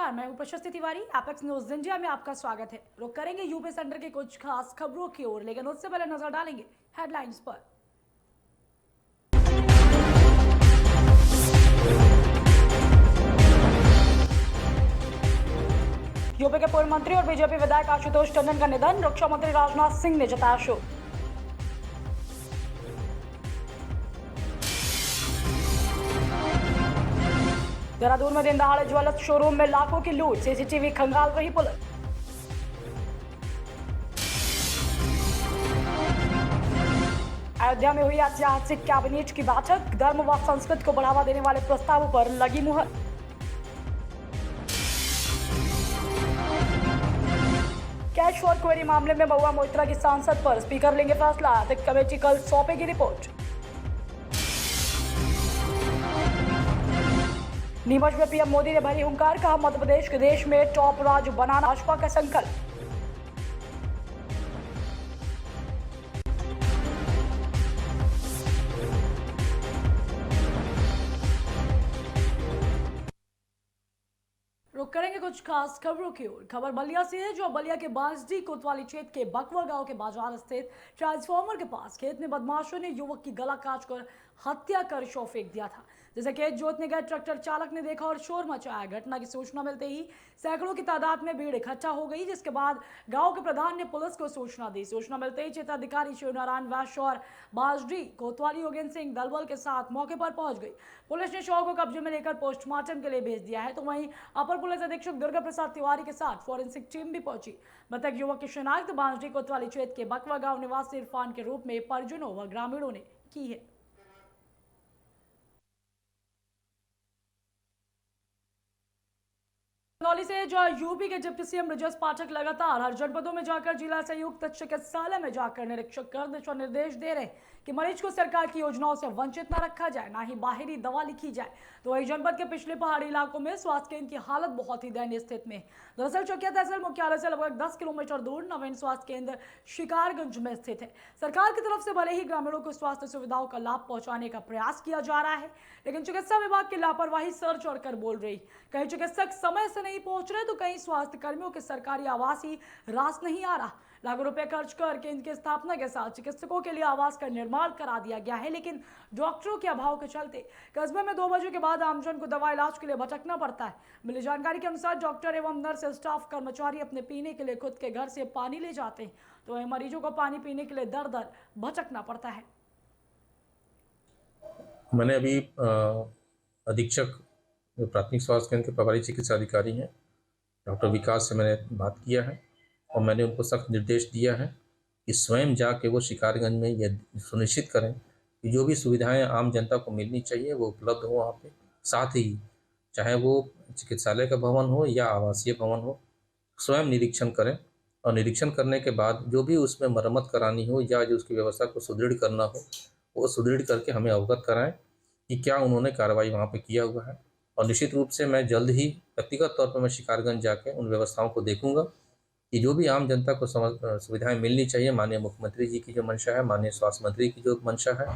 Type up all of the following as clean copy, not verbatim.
नमस्कार, मैं हूं प्रशस्ति तिवारी। एपेक्स न्यूज इंडिया में आपका स्वागत है। रुक करेंगे यूपी सेंटर के कुछ खास खबरों की ओर, लेकिन उससे पहले नजर डालेंगे हेडलाइंस पर। यूपी के पूर्व मंत्री और बीजेपी विधायक आशुतोष टंडन का निधन, रक्षा मंत्री राजनाथ सिंह ने जताया शोक। देहरादून में दिन दहाड़े ज्वेलर्स शोरूम में लाखों की लूट, सीसीटीवी खंगाल रही पुलिस। अयोध्या में हुई ऐतिहासिक कैबिनेट की बैठक, धर्म व संस्कृति को बढ़ावा देने वाले प्रस्तावों पर लगी मुहर। कैश फॉर क्वेरी मामले में महुआ मोइत्रा की सांसद पर स्पीकर लेंगे फैसला, एथिक्स कमेटी कल सौंपेगी रिपोर्ट। नीमच में पीएम मोदी ने भरी हुंकार, कहा मध्य प्रदेश के देश में टॉप राज्य बनाना भाजपा का संकल्प। रुक करेंगे कुछ खास खबरों की ओर। खबर बलिया से है, जो बलिया के बांसडी कोतवाली क्षेत्र के बकवा गांव के बाजार स्थित ट्रांसफार्मर के पास खेत में बदमाशों ने युवक की गला काटकर हत्या कर शव फेंक दिया था, जिसे खेत जोतने गए ट्रैक्टर चालक ने देखा और शोर मचाया। घटना की सूचना मिलते ही सैकड़ों की तादाद में भीड़ इकट्ठा हो गई, जिसके बाद गांव के प्रधान ने पुलिस को सूचना दी। सूचना मिलते ही क्षेत्राधिकारी शिवनारायण वैश्य और बांसडी कोतवाली योगेंद्र सिंह दलबल के साथ मौके पर पहुंच गई। पुलिस ने शव को कब्जे में लेकर पोस्टमार्टम के लिए भेज दिया है, तो वहीं अपर पुलिस अधीक्षक दुर्गा प्रसाद तिवारी के साथ फॉरेंसिक टीम भी पहुंची। मृतक युवक की शिनाख्त बांसडी कोतवाली क्षेत्र के बकवा गांव निवासी इरफान के रूप में परिजनों व ग्रामीणों ने की है। चंदौली से जो यूपी के डिप्टी सीएम ब्रजेश पाठक लगातार हर जनपदों में जाकर जिला संयुक्त चिकित्सालय में जाकर निरीक्षक कर दिशा निर्देश दे रहे हैं कि मरीज को सरकार की योजनाओं से वंचित न रखा जाए, ना ही बाहरी दवा लिखी जाए। तो वही जनपद के पिछले पहाड़ी इलाकों में स्वास्थ्य केंद्र की हालत बहुत ही दयनीय स्थिति में है। दरअसल चौकिया तहसील मुख्यालय से लगभग 10 किलोमीटर दूर नवीन स्वास्थ्य केंद्र शिकारगंज में स्थित है। सरकार की तरफ से भले ही ग्रामीणों को स्वास्थ्य सुविधाओं का लाभ पहुंचाने का प्रयास किया जा रहा है, लेकिन चिकित्सा विभाग की लापरवाही सर चढ़कर बोल रही। कहीं चिकित्सक समय से नहीं पहुंच रहे, तो कहीं स्वास्थ्य कर्मियों के सरकारी आवास ही रास नहीं आ रहा। लाखों रुपए खर्च कर केंद्र की स्थापना के साथ चिकित्सकों के लिए आवास का निर्माण करा दिया गया है, लेकिन डॉक्टरों के अभाव के चलते कस्बे में 2 बजे के बाद आमजन को दवा इलाज के लिए भटकना पड़ता है। मिली जानकारी के अनुसार डॉक्टर एवं नर्स स्टाफ कर्मचारी अपने पीने के लिए खुद के घर से पानी ले जाते हैं, तो वहीं मरीजों को पानी पीने के लिए दर दर भटकना पड़ता है। मैंने अभी अधीक्षक प्राथमिक स्वास्थ्य केंद्र के प्रभारी चिकित्सा अधिकारी हैं डॉक्टर विकास से मैंने बात किया है और मैंने उनको सख्त निर्देश दिया है कि स्वयं जाके वो शिकारगंज में यह सुनिश्चित करें कि जो भी सुविधाएं आम जनता को मिलनी चाहिए वो उपलब्ध हो वहाँ पे। साथ ही चाहे वो चिकित्सालय का भवन हो या आवासीय भवन हो, स्वयं निरीक्षण करें और निरीक्षण करने के बाद जो भी उसमें मरम्मत करानी हो या जो उसकी व्यवस्था को सुदृढ़ करना हो, वो सुदृढ़ करके हमें अवगत कराएं कि क्या उन्होंने कार्रवाई वहाँ पे किया हुआ है। और निश्चित रूप से मैं जल्द ही व्यक्तिगत तौर पर मैं शिकारगंज जाके उन व्यवस्थाओं को देखूंगा कि जो भी आम जनता को सुविधाएं मिलनी चाहिए, माननीय मुख्यमंत्री जी की जो मंशा है, माननीय स्वास्थ्य मंत्री की जो मंशा है,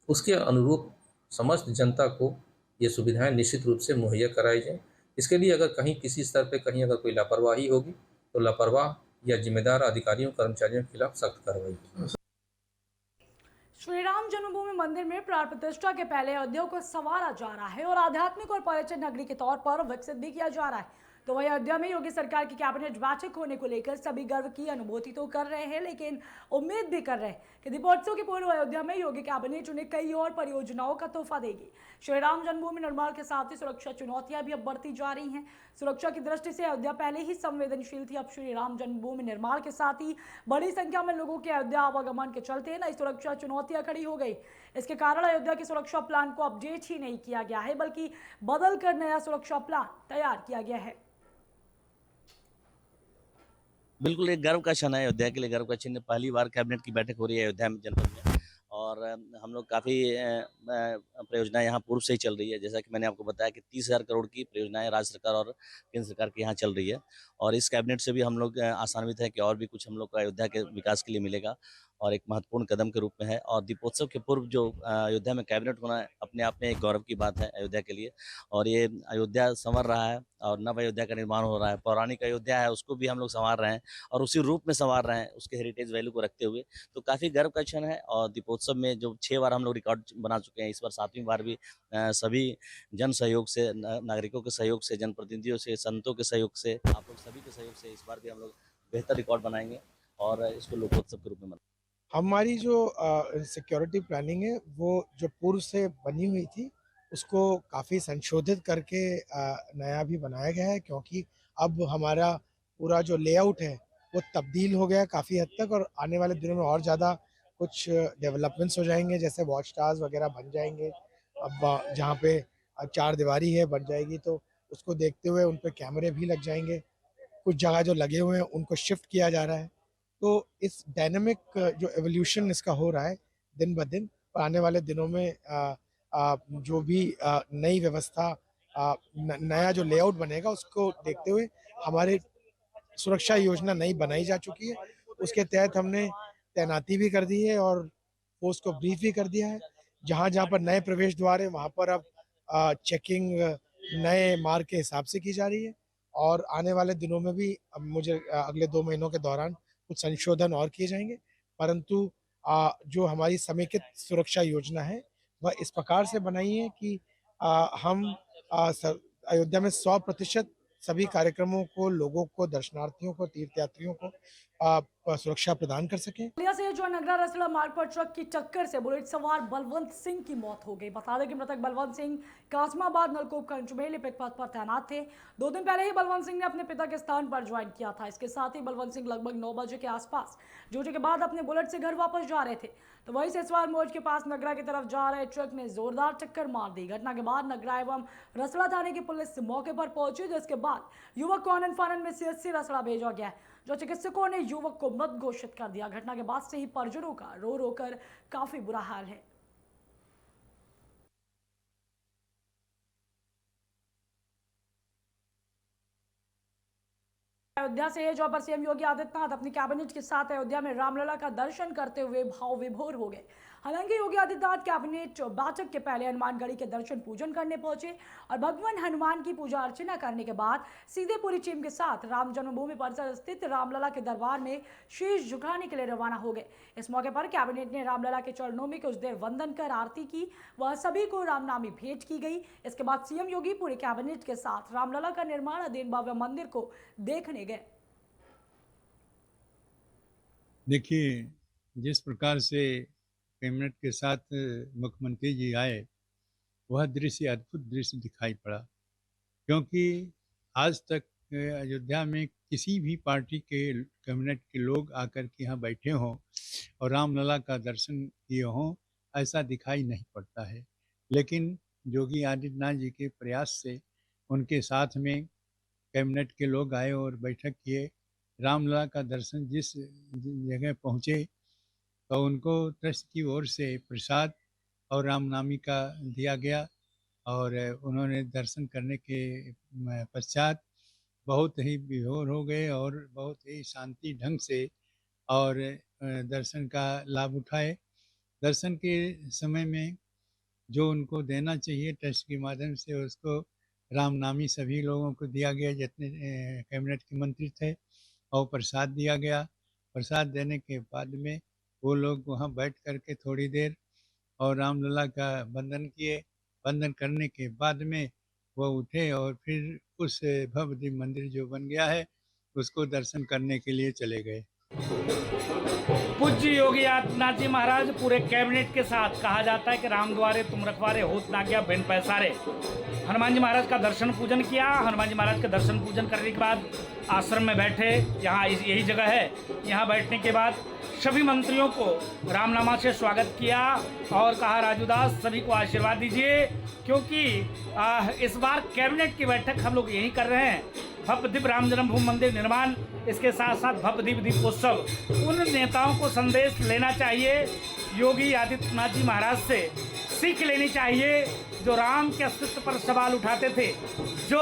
उसके अनुरूप समस्त जनता को ये सुविधाएं निश्चित रूप से मुहैया कराई जाए। इसके लिए अगर कहीं किसी स्तर पर कहीं अगर कोई लापरवाही होगी तो लापरवाह या जिम्मेदार अधिकारियों कर्मचारियों के खिलाफ सख्त कार्रवाई की। श्री राम जन्मभूमि मंदिर में प्राण प्रतिष्ठा के पहले अयोध्या को संवारा जा रहा है और आध्यात्मिक और पर्यटन नगरी के तौर पर विकसित भी किया जा रहा है। तो वही अयोध्या में योगी सरकार की कैबिनेट बैठक होने को लेकर सभी गर्व की अनुभूति तो कर रहे हैं, लेकिन उम्मीद भी कर रहे हैं कि दीपोत्सव के पूर्व अयोध्या में योगी कैबिनेट उन्हें कई और परियोजनाओं का तोहफा देगी। श्री राम जन्मभूमि निर्माण के साथ ही सुरक्षा चुनौतियां भी अब बढ़ती जा रही हैं। सुरक्षा की दृष्टि से अयोध्या पहले ही संवेदनशील थी, अब श्री राम जन्मभूमि निर्माण के साथ ही बड़ी संख्या में लोगों के अयोध्या आवागमन के चलते नई सुरक्षा चुनौतियां खड़ी हो गई। इसके कारण अयोध्या के सुरक्षा प्लान को अपडेट ही नहीं किया गया है, बल्कि बदल कर नया सुरक्षा प्लान तैयार किया गया है। बिल्कुल एक गर्व का क्षण है, अयोध्या के लिए गर्व का क्षण। पहली बार कैबिनेट की बैठक हो रही है अयोध्या में जनपद में, और हम लोग काफ़ी परियोजनाएं यहाँ पूर्व से ही चल रही है। जैसा कि मैंने आपको बताया कि 30,000 करोड़ की परियोजनाएं राज्य सरकार और केंद्र सरकार की यहाँ चल रही है, और इस कैबिनेट से भी हम लोग आशान्वित है कि और भी कुछ हम लोग को अयोध्या के विकास के लिए मिलेगा। और एक महत्वपूर्ण कदम के रूप में है। और दीपोत्सव के पूर्व जो अयोध्या में कैबिनेट होना अपने आप में एक गौरव की बात है अयोध्या के लिए। और ये अयोध्या संवर रहा है और नव अयोध्या का निर्माण हो रहा है। पौराणिक अयोध्या है उसको भी हम लोग संवार रहे हैं और उसी रूप में संवार रहे हैं, उसके हेरिटेज वैल्यू को रखते हुए। तो काफ़ी गर्व का क्षण है। और दीपोत्सव में जो 6 बार हम लोग रिकॉर्ड बना चुके हैं, इस बार 7वीं बार भी सभी जन सहयोग से, नागरिकों के सहयोग से, जनप्रतिनिधियों से, संतों के सहयोग से, आप लोग सभी के सहयोग से इस बार भी हम लोग बेहतर रिकॉर्ड बनाएंगे और इसको लोकोत्सव के रूप में मनाएंगे। हमारी जो सिक्योरिटी प्लानिंग है वो जो पूर्व से बनी हुई थी उसको काफ़ी संशोधित करके नया भी बनाया गया है, क्योंकि अब हमारा पूरा जो लेआउट है वो तब्दील हो गया है काफ़ी हद तक, और आने वाले दिनों में और ज़्यादा कुछ डेवलपमेंट्स हो जाएंगे, जैसे वॉच टावर्स वगैरह बन जाएंगे। अब जहाँ पे चार दीवारी है बन जाएगी, तो उसको देखते हुए उन पे कैमरे भी लग जाएंगे। कुछ जगह जो लगे हुए हैं उनको शिफ्ट किया जा रहा है। तो इस डायनामिक जो एवोल्यूशन इसका हो रहा है दिन ब दिन, और आने वाले दिनों में जो भी नई व्यवस्था, नया जो लेआउट बनेगा उसको देखते हुए हमारे सुरक्षा योजना नई बनाई जा चुकी है। उसके तहत हमने तैनाती भी कर दी है और फोर्स को ब्रीफ भी कर दिया है। जहाँ जहाँ पर नए प्रवेश द्वार है वहाँ पर अब चेकिंग नए मार्ग के हिसाब से की जा रही है, और आने वाले दिनों में भी अब मुझे अगले 2 महीनों के दौरान कुछ संशोधन और किए जाएंगे। परंतु जो हमारी समेकित सुरक्षा योजना है वह इस प्रकार से बनाई है कि हम अयोध्या में 100% सभी कार्यक्रमों को, लोगों को, दर्शनार्थियों को, तीर्थयात्रियों को सुरक्षा प्रदान कर सकें। बलिया से जो नगरा रसला मार्ग पर ट्रक की टक्कर से बुलेट सवार बलवंत सिंह की मौत हो गई। बता दें कि मृतक बलवंत सिंह कासमाबाद नलकूप कंचुमेली पिक पथ पर तैनात थे। 2 दिन पहले ही बलवंत सिंह ने अपने पिता के स्थान पर ज्वाइन किया था। इसके साथ ही बलवंत सिंह लगभग 9 बजे के आसपास ड्यूटी के बाद अपने बुलेट से घर वापस जा रहे थे, तो वहीं सेसवार मोड़ के पास नगरा की तरफ जा रहे ट्रक ने जोरदार टक्कर मार दी। घटना के बाद नगरा एवं रसला थाने की पुलिस मौके पर पहुंची, जिसके बाद युवक को आनन फानन में CHC रसला भेजा गया, जो चिकित्सकों ने युवक को मृत घोषित कर दिया। घटना के बाद से ही परिजनों का रो रो कर काफी बुरा हाल है। अयोध्या से जो पर सीएम योगी आदित्यनाथ अपनी कैबिनेट के साथ अयोध्या में रामलला का दर्शन करते हुए भाव विभोर हो गए। हालांकि योगी आदित्यनाथ कैबिनेट बैठक के पहले हनुमानगढ़ी के दर्शन पूजन करने पहुंचे और भगवान हनुमान की पूजा अर्चना करने के बाद सीधे पूरी टीम के साथ राम जन्मभूमि परिसर स्थित रामलला के दरबार में शीश झुकाने के लिए रवाना हो गए। इस मौके पर कैबिनेट ने रामलला के चरणों में कुछ देर वंदन कर आरती की, वह सभी को रामनामी भेंट की गई। इसके बाद सीएम योगी पूरे कैबिनेट के साथ रामलला का निर्माणाधीन भव्य मंदिर को देखने गए। देखिए, जिस प्रकार से कैबिनेट के साथ मुख्यमंत्री जी आए, वह दृश्य अद्भुत दृश्य दिखाई पड़ा, क्योंकि आज तक अयोध्या में किसी भी पार्टी के कैबिनेट के लोग आकर के यहाँ बैठे हों और रामलला का दर्शन किए हों, ऐसा दिखाई नहीं पड़ता है। लेकिन योगी आदित्यनाथ जी के प्रयास से उनके साथ में कैबिनेट के लोग आए और बैठक किए। रामलला का दर्शन जिस जगह पहुँचे तो उनको ट्रस्ट की ओर से प्रसाद और रामनामी का दिया गया, और उन्होंने दर्शन करने के पश्चात बहुत ही विभोर हो गए और बहुत ही शांति ढंग से और दर्शन का लाभ उठाए। दर्शन के समय में जो उनको देना चाहिए ट्रस्ट के माध्यम से, उसको रामनामी सभी लोगों को दिया गया जितने कैबिनेट के मंत्री थे, और प्रसाद दिया गया। प्रसाद देने के बाद में वो लोग वहाँ बैठ करके थोड़ी देर और रामलला का वंदन किए। वंदन करने के बाद में वो उठे और फिर उस भव्य दिव्य मंदिर जो बन गया है उसको दर्शन करने के लिए चले गए। पूज्य योगी आदित्यनाथ जी महाराज पूरे कैबिनेट के साथ, कहा जाता है कि राम द्वारे तुम रखवारे होत ना गया बिन पैसारे, हनुमान जी महाराज का दर्शन पूजन किया। हनुमान जी महाराज का दर्शन पूजन करने के बाद आश्रम में बैठे, यहाँ यही जगह है, यहाँ बैठने के बाद सभी मंत्रियों को रामनामा से स्वागत किया और कहा राजूदास सभी को आशीर्वाद दीजिए, क्योंकि इस बार कैबिनेट की बैठक हम लोग यही कर रहे हैं। भव्य दिव्य राम जन्मभूमि मंदिर निर्माण, इसके साथ साथ भव्य दिव्य दीपोत्सव, उन नेताओं को संदेश लेना चाहिए, योगी आदित्यनाथ जी महाराज से सीख लेनी चाहिए जो राम के अस्तित्व पर सवाल उठाते थे, जो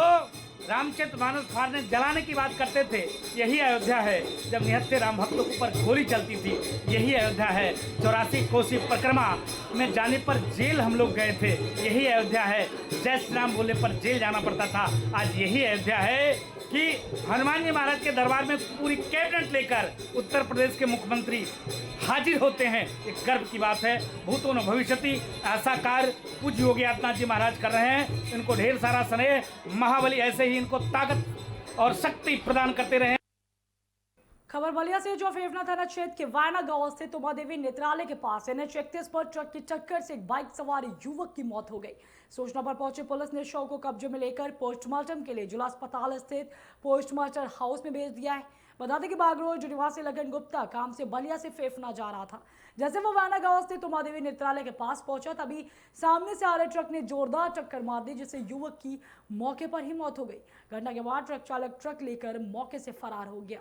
रामचरित मानस फाड़ने जलाने की बात करते थे, यही अयोध्या है। जब निहत्थे राम भक्तों के ऊपर गोली चलती थी, यही अयोध्या है। 84 कोसी परिक्रमा में जाने पर जेल हम लोग गए थे, यही अयोध्या है। जय श्री राम बोलने पर जेल जाना पड़ता था, आज यही अयोध्या है कि हनुमान जी महाराज के दरबार में पूरी कैबिनेट लेकर उत्तर प्रदेश के मुख्यमंत्री हाजिर होते हैं। एक गर्व की बात है। भूतो न भविष्यति ऐसा कार्य पूज्य योगी आदित्यनाथ जी महाराज कर रहे हैं। इनको ढेर सारा स्नेह, महाबली ऐसे ही इनको ताकत और शक्ति प्रदान करते रहे। खबर बलिया से जो फेफना थाना क्षेत्र के वायना गांव स्थित उमादेवी नेत्रालय के पास NH31 पर ट्रक की टक्कर से एक बाइक सवार युवक की मौत हो गई। सूचना पर पहुंची पुलिस ने शव को कब्जे में लेकर पोस्टमार्टम के लिए जिला अस्पताल स्थित पोस्टमार्टम हाउस में भेज दिया है। बता दें कि बागरोड निवासी लगन गुप्ता काम से बलिया से फेफना जा रहा था। जैसे वो वायना गांव स्थित उमादेवी नेत्रालय के पास पहुंचा, तभी सामने से आ रहे ट्रक ने जोरदार टक्कर मार दी, जिससे युवक की मौके पर ही मौत हो गई। घटना के बाद ट्रक चालक ट्रक लेकर मौके से फरार हो गया।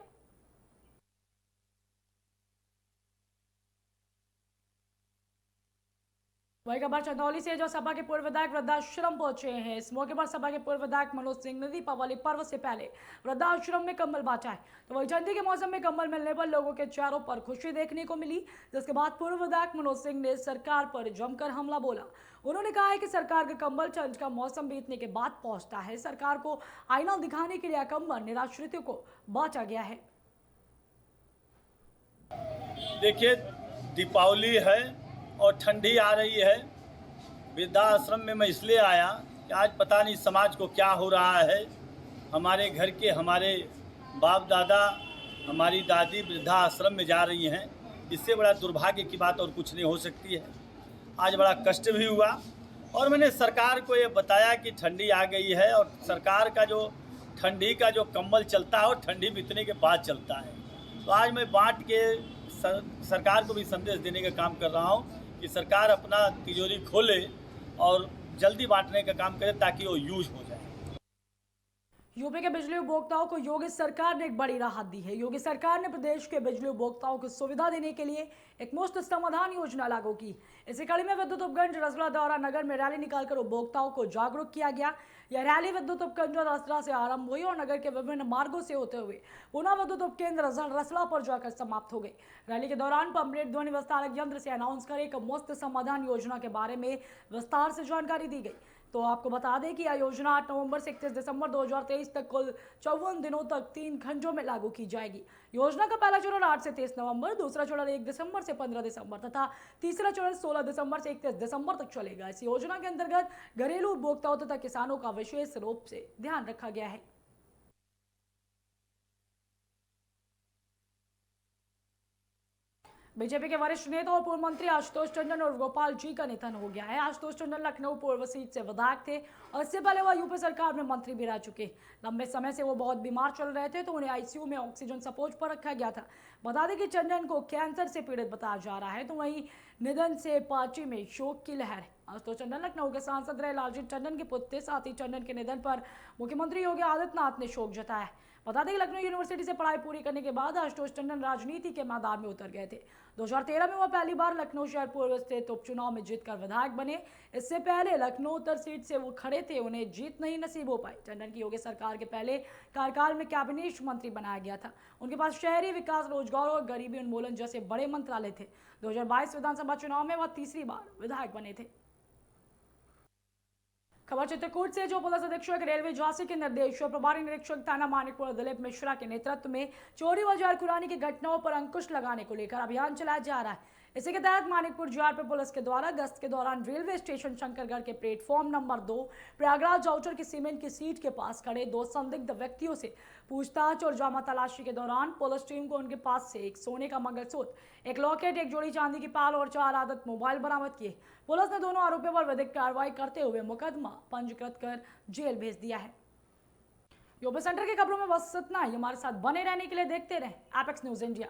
वही खबर चंदौली से जो सपा के पूर्व विधायक वृद्धाश्रम पहुंचे हैं। इस मौके पर सपा के पूर्व विधायक मनोज सिंह ने दीपावली पर्व से पहले वृद्धाश्रम में कंबल बांटा है। तो वही ठंडी के मौसम में कंबल मिलने पर लोगों के चेहरों पर खुशी देखने को मिली, जिसके बाद पूर्व विधायक मनोज सिंह ने सरकार पर जमकर हमला बोला। उन्होंने कहा है कि सरकार का कंबल ठंड का मौसम बीतने के बाद पहुंचता है। सरकार को आईना दिखाने के लिए कंबल निराश्रितों को बांटा गया है। देखिए, दीपावली है और ठंडी आ रही है। वृद्धाश्रम में मैं इसलिए आया कि आज पता नहीं समाज को क्या हो रहा है। हमारे घर के हमारे बाप दादा, हमारी दादी वृद्धाश्रम में जा रही हैं। इससे बड़ा दुर्भाग्य की बात और कुछ नहीं हो सकती है। आज बड़ा कष्ट भी हुआ और मैंने सरकार को ये बताया कि ठंडी आ गई है और सरकार का जो ठंडी का जो कंबल चलता है और ठंडी बीतने के बाद चलता है। तो आज मैं बांट के सरकार को भी संदेश देने का काम कर रहा हूँ कि सरकार अपना तिजोरी खोले और जल्दी बांटने का काम करे ताकि वो यूज हो जाए। यूपी के बिजली उपभोक्ताओं को योगी सरकार ने एक बड़ी राहत दी है। योगी सरकार ने प्रदेश के बिजली उपभोक्ताओं को सुविधा देने के लिए एक मुफ्त समाधान योजना लागू की। इसी कड़ी में विद्युत उपकेंद्र रसला द्वारा नगर में रैली निकालकर उपभोक्ताओं को जागरूक किया गया। यह रैली विद्युत उपकेंद्र रसला से आरंभ हुई और नगर के विभिन्न मार्गों से होते हुए पुनः विद्युत उपकेंद्र रसला पर जाकर समाप्त हो गई। रैली के दौरान पंपलेट ध्वनि विस्तारक यंत्र से अनाउंस कर एक मुफ्त समाधान योजना के बारे में विस्तार से जानकारी दी गई। तो आपको बता दें कि यह योजना 8 नवंबर से 31 दिसंबर 2023 तक कुल 54 दिनों तक 3 खंडों में लागू की जाएगी। योजना का पहला चरण 8 से 23 नवंबर, दूसरा चरण 1 दिसंबर से 15 दिसंबर तथा तीसरा चरण 16 दिसंबर से 31 दिसंबर तक चलेगा। इस योजना के अंतर्गत घरेलू उपभोक्ताओं तथा किसानों का विशेष रूप से ध्यान रखा गया है। बीजेपी के वरिष्ठ नेता और पूर्व मंत्री आशुतोष टंडन और गोपाल जी का निधन हो गया है। आशुतोष टंडन लखनऊ पूर्व सीट से विधायक थे और इससे पहले वह यूपी सरकार में मंत्री भी रह चुके। लंबे समय से वो बहुत बीमार चल रहे थे, तो उन्हें आईसीयू में ऑक्सीजन सपोर्ट पर रखा गया था। बता दें कि टंडन को कैंसर से पीड़ित बताया जा रहा है, तो वहीं निधन से पार्टी में शोक की लहर है। आशुतोष टंडन लखनऊ के सांसद रहे लालजी टंडन के पुत्र साथी टंडन के निधन पर मुख्यमंत्री योगी आदित्यनाथ ने शोक जताया है। बता दें कि लखनऊ यूनिवर्सिटी से पढ़ाई पूरी करने के बाद आशुतोष टंडन राजनीति के मैदान में उतर गए थे। 2013 में वह पहली बार लखनऊ शहर पूर्व स्थित उपचुनाव में जीतकर विधायक बने। इससे पहले लखनऊ उत्तर सीट से वो खड़े थे, उन्हें जीत नहीं नसीब हो पाई। टंडन की योगी सरकार के पहले कार्यकाल में कैबिनेट मंत्री बनाया गया था। उनके पास शहरी विकास, रोजगार और गरीबी उन्मूलन जैसे बड़े मंत्रालय थे। 2022 विधानसभा चुनाव में वह तीसरी बार विधायक बने थे। खबर चित्रकूट से जो पुलिस अधीक्षक रेलवे झांसी के निर्देश और प्रभारी निरीक्षक थाना मानिकपुर दिलीप मिश्रा के नेतृत्व में चोरी व जारखुरानी की घटनाओं पर अंकुश लगाने को लेकर अभियान चलाया जा रहा है। इसी के तहत मानिकपुर जीआरपी पुलिस के द्वारा गश्त के दौरान रेलवे स्टेशन शंकरगढ़ के प्लेटफॉर्म नंबर 2 प्रयागराज आउटर की सीमेंट की सीट के पास खड़े 2 संदिग्ध व्यक्तियों से पूछताछ और जामा तलाशी के दौरान पुलिस टीम को उनके पास से एक सोने का मंगलसूत्र, एक लॉकेट, एक जोड़ी चांदी की पाल और 4 आदत मोबाइल बरामद किए। पुलिस ने दोनों आरोपियों पर विधिक कार्रवाई करते हुए मुकदमा पंजीकृत कर जेल भेज दिया है। यूपी सेंटर की खबरों में बस इतना ही। हमारे साथ बने रहने के लिए देखते रहें एपेक्स न्यूज इंडिया।